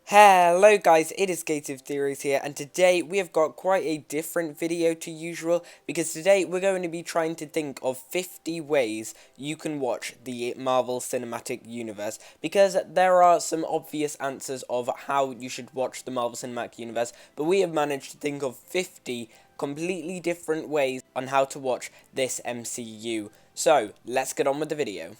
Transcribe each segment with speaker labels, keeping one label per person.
Speaker 1: Hello guys, it is Gative Theories here, and today we have got quite a different video to usual, because today we're going to be trying to think of 50 ways you can watch the Marvel Cinematic Universe, because there are some obvious answers of how you should watch the Marvel Cinematic Universe, but we have managed to think of 50 completely different ways on how to watch this MCU. So, let's get on with the video.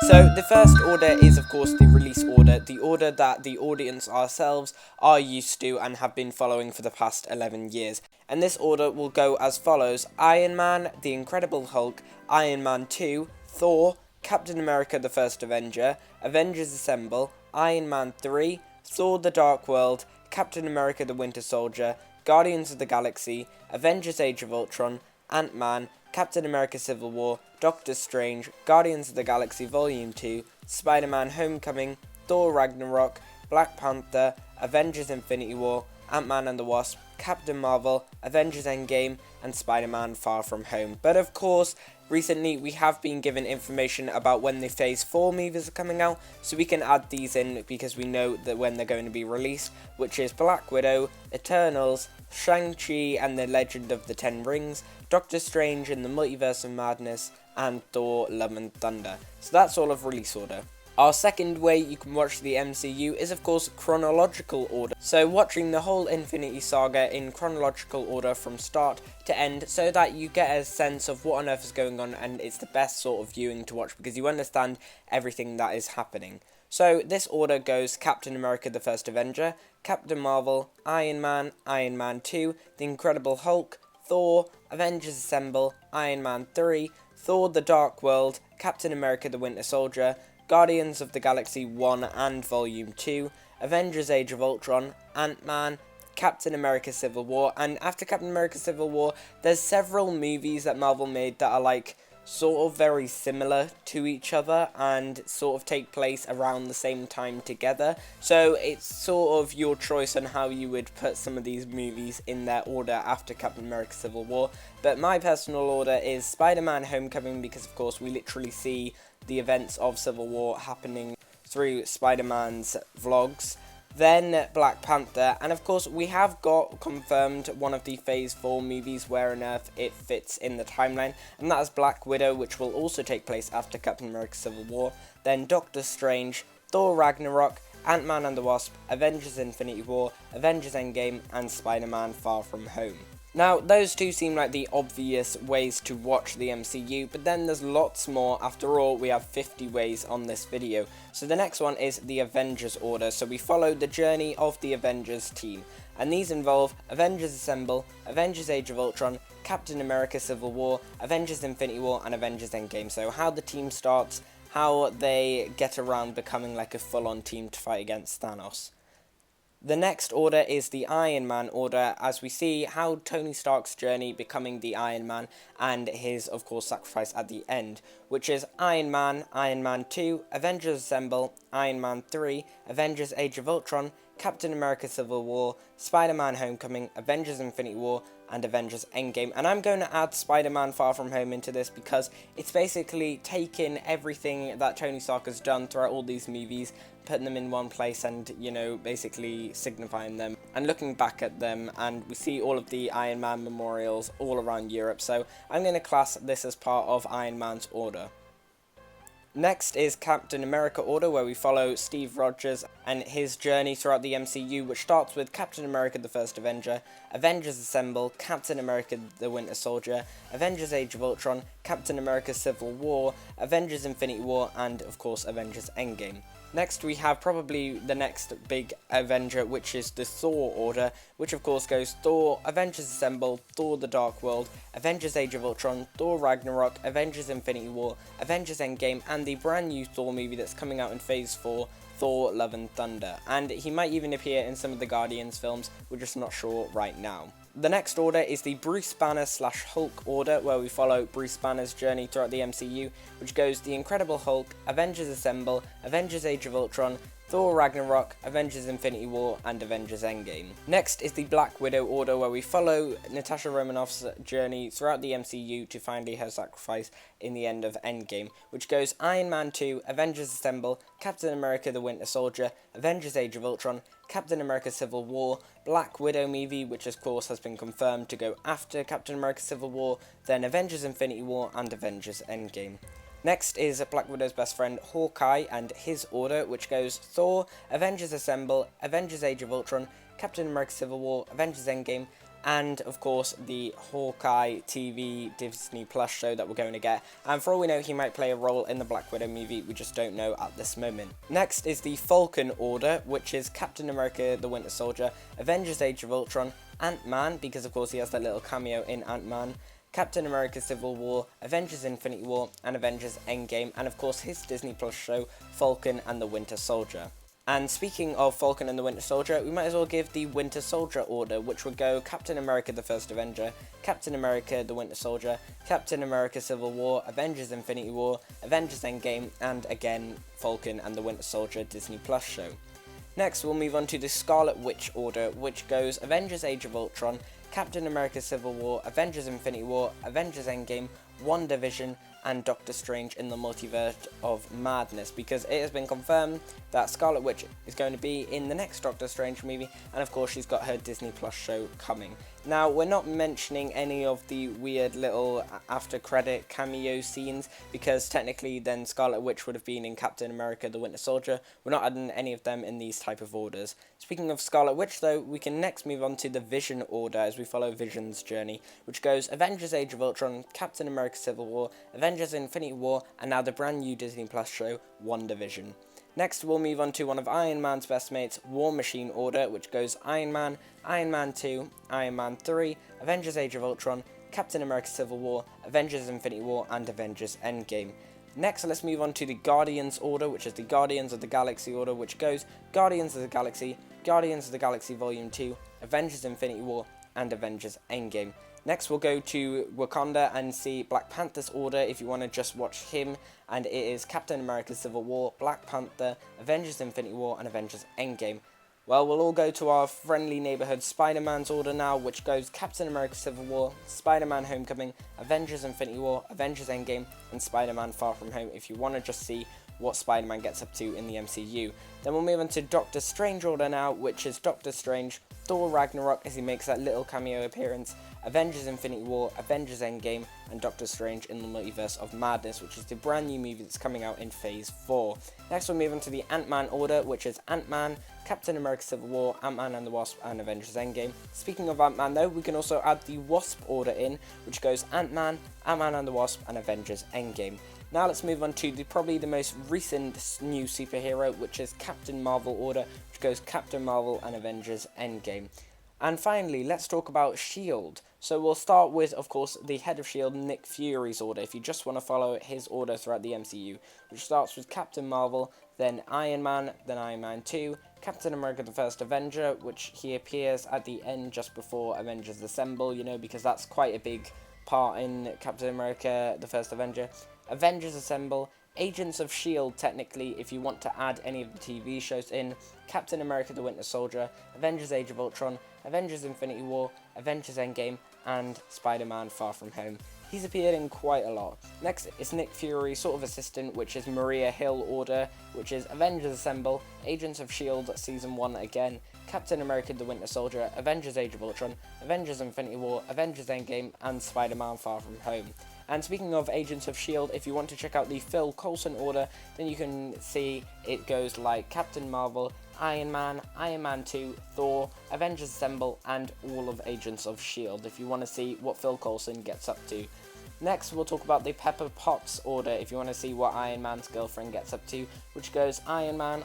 Speaker 1: So the first order is of course the release order, the order that the audience ourselves are used to and have been following for the past 11 years. And this order will go as follows: Iron Man, The Incredible Hulk, Iron Man 2, Thor, Captain America the First Avenger, Avengers Assemble, Iron Man 3, Thor the Dark World, Captain America the Winter Soldier, Guardians of the Galaxy, Avengers Age of Ultron, Ant-Man, Captain America Civil War, Doctor Strange, Guardians of the Galaxy Volume 2, Spider-Man Homecoming, Thor Ragnarok, Black Panther, Avengers Infinity War, Ant-Man and the Wasp, Captain Marvel, Avengers Endgame, and Spider-Man Far From Home. But of course, recently we have been given information about when the Phase 4 movies are coming out, so we can add these in because we know that when they're going to be released, which is Black Widow, Eternals, Shang-Chi and the Legend of the Ten Rings, Doctor Strange in the Multiverse of Madness, and Thor Love and Thunder. So that's all of release order. Our second way you can watch the MCU is of course chronological order. So watching the whole Infinity Saga in chronological order from start to end, so that you get a sense of what on earth is going on, and it's the best sort of viewing to watch because you understand everything that is happening. So this order goes Captain America the First Avenger, Captain Marvel, Iron Man 2, The Incredible Hulk, Thor, Avengers Assemble, Iron Man 3, Thor the Dark World, Captain America the Winter Soldier, Guardians of the Galaxy 1 and Volume 2, Avengers Age of Ultron, Ant-Man, Captain America Civil War, and after Captain America Civil War, there's several movies that Marvel made that are like sort of very similar to each other and sort of take place around the same time together. So it's sort of your choice on how you would put some of these movies in their order after Captain America Civil War. But my personal order is Spider-Man Homecoming, because of course we literally see the events of Civil War happening through Spider-Man's vlogs. Then Black Panther, and of course we have got confirmed one of the Phase 4 movies where on earth it fits in the timeline, and that is Black Widow, which will also take place after Captain America Civil War. Then Doctor Strange, Thor Ragnarok, Ant-Man and the Wasp, Avengers Infinity War, Avengers Endgame, and Spider-Man Far From Home. Now, those two seem like the obvious ways to watch the MCU, but then there's lots more. After all, we have 50 ways on this video. So the next one is the Avengers order. So we follow the journey of the Avengers team, and these involve Avengers Assemble, Avengers Age of Ultron, Captain America Civil War, Avengers Infinity War, and Avengers Endgame. So how the team starts, how they get around becoming like a full-on team to fight against Thanos. The next order is the Iron Man order, as we see how Tony Stark's journey becoming the Iron Man and his, of course, sacrifice at the end, which is Iron Man 2, Avengers Assemble, Iron Man 3, Avengers Age of Ultron, Captain America Civil War, Spider-Man Homecoming, Avengers Infinity War, and Avengers Endgame. And I'm going to add Spider-Man Far From Home into this because it's basically taken everything that Tony Stark has done throughout all these movies, putting them in one place and, you know, basically signifying them and looking back at them, and we see all of the Iron Man memorials all around Europe. So I'm going to class this as part of Iron Man's order. Next is Captain America order, where we follow Steve Rogers and his journey throughout the MCU, which starts with Captain America the First Avenger, Avengers Assemble, Captain America the Winter Soldier, Avengers Age of Ultron, Captain America Civil War, Avengers Infinity War, and of course Avengers Endgame. Next we have probably the next big Avenger, which is the Thor order, which of course goes Thor, Avengers Assemble, Thor the Dark World, Avengers Age of Ultron, Thor Ragnarok, Avengers Infinity War, Avengers Endgame, and the brand new Thor movie that's coming out in Phase 4, Thor Love and Thunder. And he might even appear in some of the Guardians films, we're just not sure right now. The next order is the Bruce Banner / Hulk order, where we follow Bruce Banner's journey throughout the MCU, which goes The Incredible Hulk, Avengers Assemble, Avengers Age of Ultron, Thor Ragnarok, Avengers Infinity War, and Avengers Endgame. Next is the Black Widow order, where we follow Natasha Romanoff's journey throughout the MCU to finally her sacrifice in the end of Endgame, which goes Iron Man 2, Avengers Assemble, Captain America the Winter Soldier, Avengers Age of Ultron, Captain America Civil War, Black Widow movie, which of course has been confirmed to go after Captain America Civil War, then Avengers Infinity War, and Avengers Endgame. Next is Black Widow's best friend Hawkeye and his order, which goes Thor, Avengers Assemble, Avengers Age of Ultron, Captain America Civil War, Avengers Endgame, and of course the Hawkeye TV Disney Plus show that we're going to get. And for all we know, he might play a role in the Black Widow movie, we just don't know at this moment. Next is the Falcon order, which is Captain America the Winter Soldier, Avengers Age of Ultron, Ant-Man, because of course he has that little cameo in Ant-Man, Captain America Civil War, Avengers Infinity War, and Avengers Endgame, and of course his Disney Plus show, Falcon and the Winter Soldier. And speaking of Falcon and the Winter Soldier, we might as well give the Winter Soldier order, which would go Captain America the First Avenger, Captain America the Winter Soldier, Captain America Civil War, Avengers Infinity War, Avengers Endgame, and again Falcon and the Winter Soldier Disney Plus show. Next, we'll move on to the Scarlet Witch order, which goes Avengers Age of Ultron, Captain America Civil War, Avengers Infinity War, Avengers Endgame, WandaVision, and Doctor Strange in the Multiverse of Madness, because it has been confirmed that Scarlet Witch is going to be in the next Doctor Strange movie, and of course she's got her Disney Plus show coming. Now, we're not mentioning any of the weird little after credit cameo scenes, because technically then Scarlet Witch would have been in Captain America the Winter Soldier. We're not adding any of them in these type of orders. Speaking of Scarlet Witch though, we can next move on to the Vision order as we follow Vision's journey, which goes Avengers Age of Ultron, Captain America Civil War, Avengers Infinity War, and now the brand new Disney Plus show, WandaVision. Next, we'll move on to one of Iron Man's best mates, War Machine order, which goes Iron Man 2, Iron Man 3, Avengers Age of Ultron, Captain America Civil War, Avengers Infinity War, and Avengers Endgame. Next, let's move on to the Guardians order, which is the Guardians of the Galaxy order, which goes Guardians of the Galaxy, Guardians of the Galaxy Volume 2, Avengers Infinity War, and Avengers Endgame. Next, we'll go to Wakanda and see Black Panther's order if you want to just watch him, and it is Captain America Civil War, Black Panther, Avengers Infinity War, and Avengers Endgame. Well, we'll all go to our friendly neighborhood Spider-Man's order now, which goes Captain America Civil War, Spider-Man Homecoming, Avengers Infinity War, Avengers Endgame, and Spider-Man Far From Home if you want to just see what Spider-Man gets up to in the MCU. Then we'll move on to Doctor Strange order now, which is Doctor Strange, Thor Ragnarok as he makes that little cameo appearance, Avengers Infinity War, Avengers Endgame, and Doctor Strange in the Multiverse of Madness, which is the brand new movie that's coming out in Phase 4. Next we'll move on to the Ant-Man order, which is Ant-Man, Captain America Civil War, Ant-Man and the Wasp, and Avengers Endgame. Speaking of Ant-Man though, we can also add the Wasp order in, which goes Ant-Man, Ant-Man and the Wasp, and Avengers Endgame. Now let's move on to probably the most recent new superhero, which is Captain Marvel order, which goes Captain Marvel and Avengers Endgame. And finally, let's talk about S.H.I.E.L.D. So we'll start with, of course, the head of S.H.I.E.L.D., Nick Fury's order, if you just want to follow his order throughout the MCU, which starts with Captain Marvel, then Iron Man 2, Captain America the First Avenger, which he appears at the end just before Avengers Assemble, you know, because that's quite a big part in Captain America the First Avenger. Avengers Assemble, Agents of S.H.I.E.L.D. technically, if you want to add any of the TV shows in, Captain America the Winter Soldier, Avengers Age of Ultron, Avengers Infinity War, Avengers Endgame, and Spider-Man Far From Home. He's appeared in quite a lot. Next is Nick Fury's sort of assistant, which is Maria Hill order, which is Avengers Assemble, Agents of S.H.I.E.L.D. Season 1 again, Captain America the Winter Soldier, Avengers Age of Ultron, Avengers Infinity War, Avengers Endgame, and Spider-Man Far From Home. And speaking of Agents of S.H.I.E.L.D., if you want to check out the Phil Coulson order, then you can see it goes like Captain Marvel, Iron Man 2, Thor, Avengers Assemble, and all of Agents of S.H.I.E.L.D. if you want to see what Phil Coulson gets up to. Next, we'll talk about the Pepper Potts order if you want to see what Iron Man's girlfriend gets up to, which goes Iron Man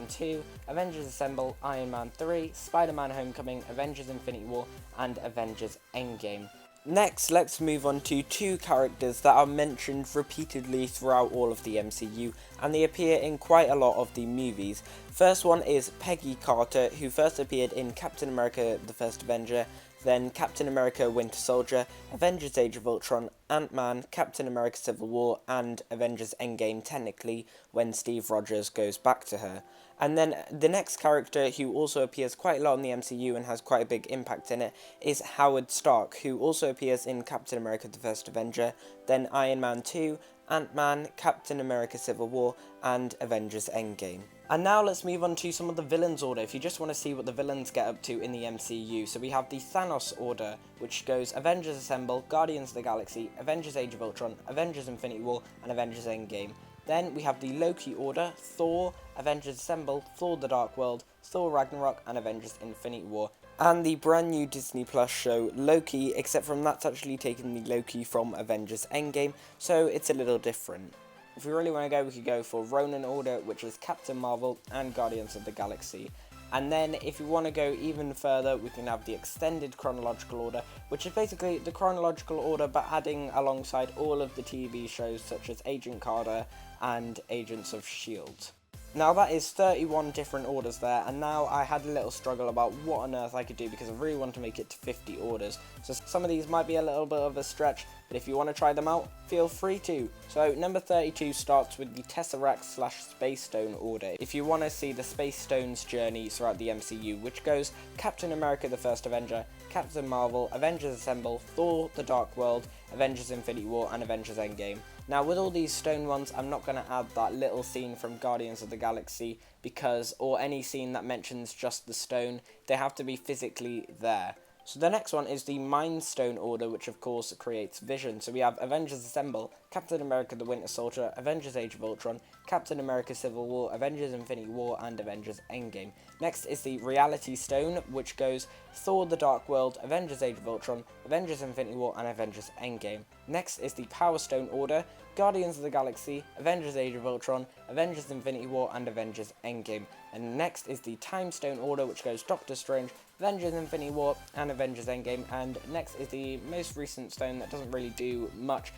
Speaker 1: 2, Avengers Assemble, Iron Man 3, Spider-Man Homecoming, Avengers Infinity War, and Avengers Endgame. Next, let's move on to two characters that are mentioned repeatedly throughout all of the MCU, and they appear in quite a lot of the movies. First one is Peggy Carter, who first appeared in Captain America the First Avenger, then Captain America Winter Soldier, Avengers Age of Ultron, Ant-Man, Captain America Civil War, and Avengers Endgame technically when Steve Rogers goes back to her. And then the next character who also appears quite a lot in the MCU and has quite a big impact in it is Howard Stark, who also appears in Captain America the First Avenger, then Iron Man 2, Ant-Man, Captain America Civil War, and Avengers Endgame. And now let's move on to some of the villains order, if you just want to see what the villains get up to in the MCU. So we have the Thanos order, which goes Avengers Assemble, Guardians of the Galaxy, Avengers Age of Ultron, Avengers Infinity War, and Avengers Endgame. Then we have the Loki order, Thor, Avengers Assemble, Thor the Dark World, Thor Ragnarok, and Avengers Infinity War. And the brand new Disney Plus show Loki, except from that's actually taken the Loki from Avengers Endgame, so it's a little different. If we really want to go, we could go for Ronin order, which is Captain Marvel and Guardians of the Galaxy. And then if you want to go even further, we can have the extended chronological order, which is basically the chronological order but adding alongside all of the TV shows such as Agent Carter and Agents of S.H.I.E.L.D. Now that is 31 different orders there, and now I had a little struggle about what on earth I could do because I really want to make it to 50 orders. So some of these might be a little bit of a stretch, but if you want to try them out, feel free to. So number 32 starts with the Tesseract/Space Stone order. If you want to see the Space Stone's journey throughout the MCU, which goes Captain America the First Avenger, Captain Marvel, Avengers Assemble, Thor the Dark World, Avengers Infinity War, and Avengers Endgame. Now with all these stone ones, I'm not going to add that little scene from Guardians of the Galaxy or any scene that mentions just the stone. They have to be physically there. So the next one is the Mind Stone order, which of course creates Vision. So we have Avengers Assemble, Captain America the Winter Soldier, Avengers Age of Ultron, Captain America Civil War, Avengers Infinity War, and Avengers Endgame. Next is the Reality Stone, which goes Thor the Dark World, Avengers Age of Ultron, Avengers Infinity War, and Avengers Endgame. Next is the Power Stone order, Guardians of the Galaxy, Avengers Age of Ultron, Avengers Infinity War, and Avengers Endgame. And next is the Time Stone order, which goes Doctor Strange, Avengers Infinity War, and Avengers Endgame. And next is the most recent stone that doesn't really do much,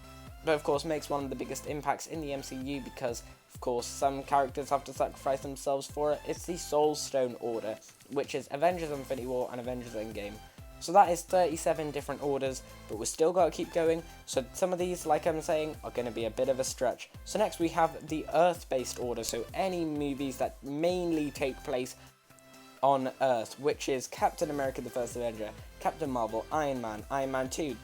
Speaker 1: but of course makes one of the biggest impacts in the MCU because, of course, some characters have to sacrifice themselves for it. It's the Soul Stone order, which is Avengers Infinity War and Avengers Endgame. So that is 37 different orders, but we've still got to keep going, so some of these, like I'm saying, are going to be a bit of a stretch. So next we have the Earth-based order, so any movies that mainly take place on Earth, which is Captain America the First Avenger, Captain Marvel, Iron Man 2,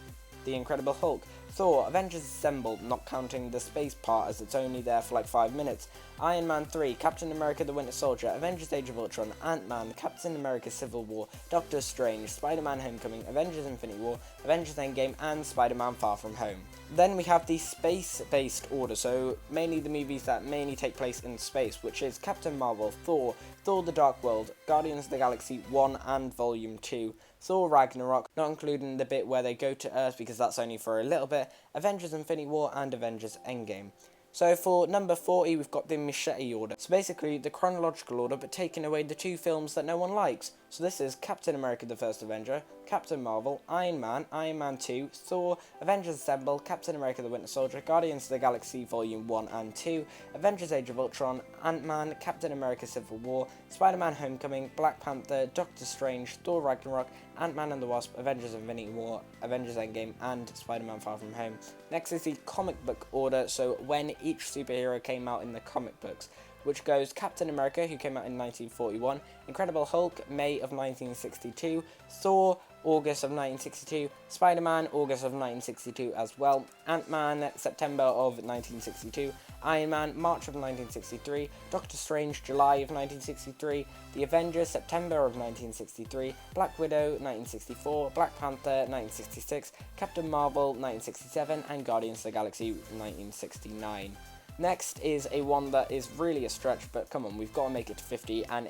Speaker 1: The Incredible Hulk, Thor, Avengers Assemble, not counting the space part as it's only there for like 5 minutes, Iron Man 3, Captain America the Winter Soldier, Avengers Age of Ultron, Ant-Man, Captain America Civil War, Doctor Strange, Spider-Man Homecoming, Avengers Infinity War, Avengers Endgame, and Spider-Man Far From Home. Then we have the space-based order, so mainly the movies that mainly take place in space, which is Captain Marvel, Thor the Dark World, Guardians of the Galaxy 1 and Volume 2, Thor Ragnarok, not including the bit where they go to Earth because that's only for a little bit, Avengers Infinity War, and Avengers Endgame. So for number 40, we've got the Machete order. So basically the chronological order, but taking away the two films that no one likes. So this is Captain America the First Avenger, Captain Marvel, Iron Man 2, Thor, Avengers Assemble, Captain America the Winter Soldier, Guardians of the Galaxy Volume 1 and 2, Avengers Age of Ultron, Ant-Man, Captain America Civil War, Spider-Man Homecoming, Black Panther, Doctor Strange, Thor Ragnarok, Ant-Man and the Wasp, Avengers Infinity War, Avengers Endgame, and Spider-Man Far From Home. Next is the comic book order, so when each superhero came out in the comic books, which goes Captain America, who came out in 1941, Incredible Hulk, May of 1962, Thor, August of 1962, Spider-Man, August of 1962 as well, Ant-Man, September of 1962, Iron Man, March of 1963, Doctor Strange, July of 1963, The Avengers, September of 1963, Black Widow, 1964, Black Panther, 1966, Captain Marvel, 1967, and Guardians of the Galaxy, 1969. Next is a one that is really a stretch, but come on, we've got to make it to 50, and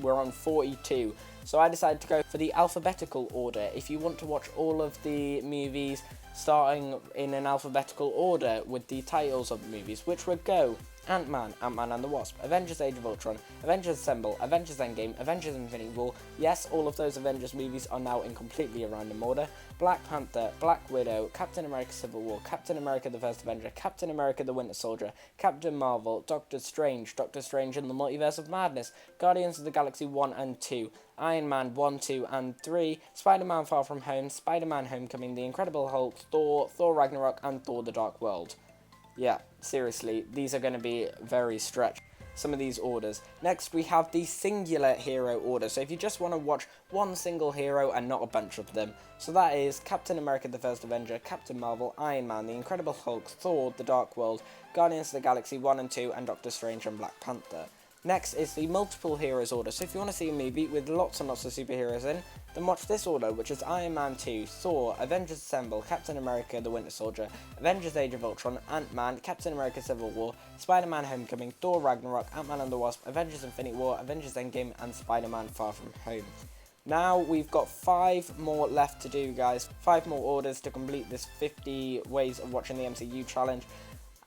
Speaker 1: we're on 42. So I decided to go for the alphabetical order. If you want to watch all of the movies starting in an alphabetical order with the titles of the movies, which would go Ant-Man, Ant-Man and the Wasp, Avengers Age of Ultron, Avengers Assemble, Avengers Endgame, Avengers Infinity War. Yes, all of those Avengers movies are now in completely a random order. Black Panther, Black Widow, Captain America Civil War, Captain America the First Avenger, Captain America the Winter Soldier, Captain Marvel, Doctor Strange, Doctor Strange in the Multiverse of Madness, Guardians of the Galaxy 1 and 2, Iron Man 1, 2 and 3, Spider-Man Far From Home, Spider-Man Homecoming, The Incredible Hulk, Thor, Thor Ragnarok and Thor The Dark World. Yeah, seriously, these are going to be very stretched, some of these orders. Next, we have the singular hero order. So if you just want to watch one single hero and not a bunch of them. So that is Captain America the First Avenger, Captain Marvel, Iron Man, The Incredible Hulk, Thor, The Dark World, Guardians of the Galaxy 1 and 2, and Doctor Strange and Black Panther. Next is the multiple heroes order. So if you want to see a movie with lots and lots of superheroes in, then watch this order, which is Iron Man 2, Thor, Avengers Assemble, Captain America the Winter Soldier, Avengers Age of Ultron, Ant-Man, Captain America Civil War, Spider-Man Homecoming, Thor Ragnarok, Ant-Man and the Wasp, Avengers Infinity War, Avengers Endgame, and Spider-Man Far From Home. Now we've got 5 more left to do, guys. 5 more orders to complete this 50 ways of watching the MCU challenge.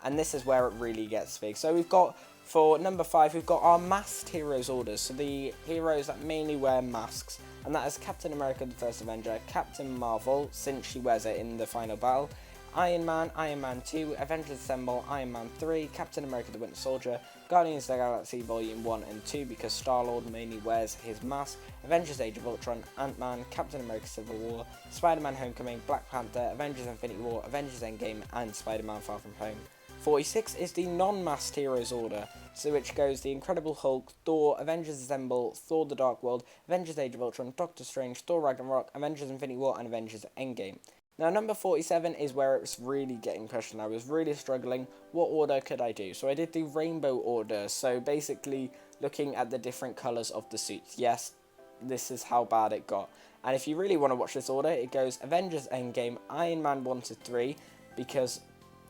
Speaker 1: And this is where it really gets big. So we've got, for number 5, we've got our masked heroes orders. So the heroes that mainly wear masks. And that is Captain America the First Avenger, Captain Marvel, since she wears it in the final battle, Iron Man, Iron Man 2, Avengers Assemble, Iron Man 3, Captain America the Winter Soldier, Guardians of the Galaxy Volume 1 and 2 because Star-Lord mainly wears his mask, Avengers Age of Ultron, Ant-Man, Captain America Civil War, Spider-Man Homecoming, Black Panther, Avengers Infinity War, Avengers Endgame, and Spider-Man Far From Home. 46 is the non-masked heroes order, so which goes The Incredible Hulk, Thor, Avengers Assemble, Thor The Dark World, Avengers Age of Ultron, Doctor Strange, Thor Ragnarok, Avengers Infinity War, and Avengers Endgame. Now number 47 is where it's really getting pushed and I was really struggling. What order could I do? So I did the rainbow order, so basically looking at the different colours of the suits. Yes, this is how bad it got. And if you really want to watch this order, it goes Avengers Endgame, Iron Man 1 to 3, because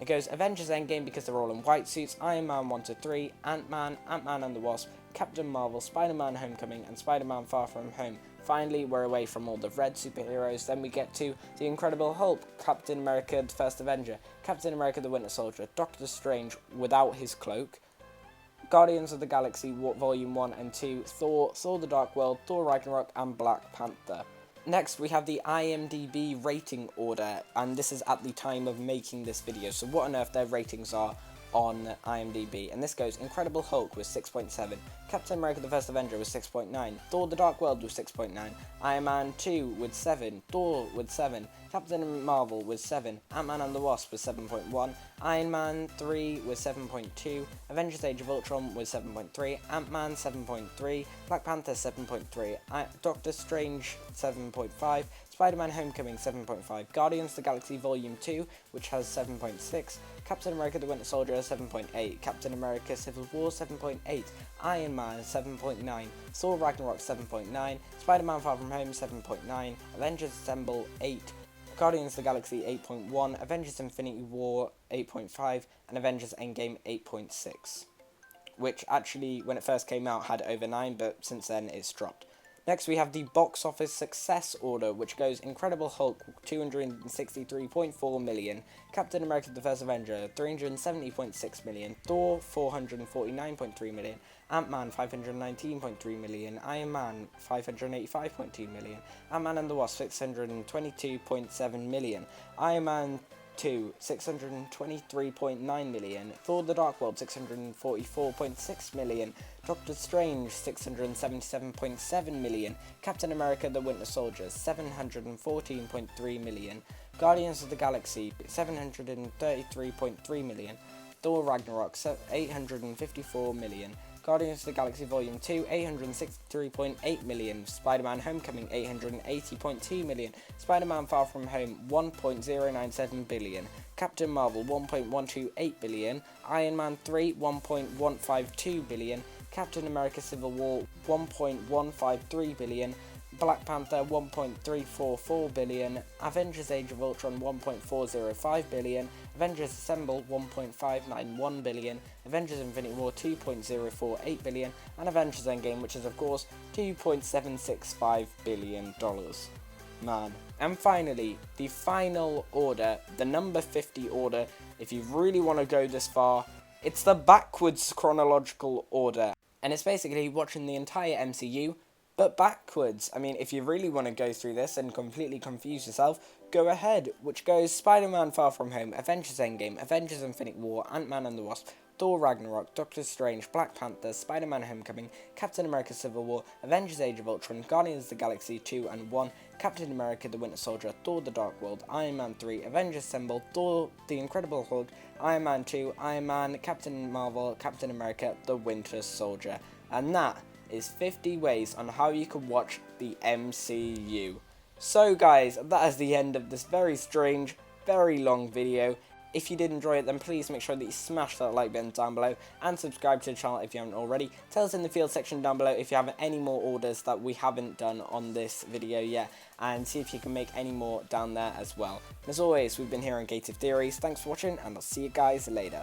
Speaker 1: it goes Avengers Endgame because they're all in white suits, Iron Man 1 to 3, Ant-Man, Ant-Man and the Wasp, Captain Marvel, Spider-Man Homecoming, and Spider-Man Far From Home. Finally, we're away from all the red superheroes, then we get to The Incredible Hulk, Captain America the First Avenger, Captain America the Winter Soldier, Doctor Strange without his cloak, Guardians of the Galaxy Volume 1 and 2, Thor, Thor The Dark World, Thor Ragnarok, and Black Panther. Next, we have the IMDb rating order, and this is at the time of making this video, so what on earth their ratings are on IMDb. And this goes Incredible Hulk with 6.7, Captain America the First Avenger with 6.9, Thor The Dark World with 6.9, Iron Man 2 with 7, Thor with 7, Captain Marvel with 7, Ant-Man and the Wasp with 7.1, Iron Man 3 with 7.2, Avengers Age of Ultron with 7.3, Ant-Man 7.3, Black Panther 7.3, Doctor Strange 7.5, Spider-Man Homecoming 7.5, Guardians of the Galaxy Volume 2, which has 7.6, Captain America the Winter Soldier 7.8, Captain America Civil War 7.8, Iron Man 7.9, Thor Ragnarok 7.9, Spider-Man Far From Home 7.9, Avengers Assemble 8, Guardians of the Galaxy 8.1, Avengers Infinity War 8.5, and Avengers Endgame 8.6. Which actually, when it first came out, had over 9, but since then it's dropped. Next we have the box office success order, which goes Incredible Hulk 263.4 million, Captain America the First Avenger 370.6 million, Thor 449.3 million, Ant-Man 519.3 million, Iron Man 585.2 million, Ant-Man and the Wasp 622.7 million, Iron Man 2 623.9 million, Thor The Dark World 644.6 million, Doctor Strange 677.7 million, Captain America the Winter Soldier 714.3 million, Guardians of the Galaxy 733.3 million, Thor Ragnarok 854 million, Guardians of the Galaxy Volume 2, 863.8 million, Spider-Man Homecoming, 880.2 million, Spider-Man Far From Home, 1.097 billion, Captain Marvel, 1.128 billion, Iron Man 3, 1.152 billion, Captain America Civil War, 1.153 billion, Black Panther 1.344 billion, Avengers Age of Ultron 1.405 billion, Avengers Assemble 1.591 billion, Avengers Infinity War 2.048 billion, and Avengers Endgame, which is of course $2.765 billion. Man. And finally, the final order, the number 50 order. If you really want to go this far, It's the backwards chronological order, and it's basically watching the entire MCU, but backwards. I mean, if you really want to go through this and completely confuse yourself, go ahead, which goes Spider-Man Far From Home, Avengers Endgame, Avengers Infinite War, Ant-Man and the Wasp, Thor Ragnarok, Doctor Strange, Black Panther, Spider-Man Homecoming, Captain America Civil War, Avengers Age of Ultron, Guardians of the Galaxy 2 and 1, Captain America The Winter Soldier, Thor The Dark World, Iron Man 3, Avengers Assemble, Thor The Incredible Hulk, Iron Man 2, Iron Man, Captain Marvel, Captain America The Winter Soldier. And that is 50 ways on how you can watch the MCU. So guys, that is the end of this very strange, very long video. If you did enjoy it, then please make sure that you smash that like button down below and subscribe to the channel if you haven't already. Tell us in the field section down below if you have any more orders that we haven't done on this video yet, and see if you can make any more down there as well. As always, we've been here on Gated Theories. Thanks for watching, and I'll see you guys later.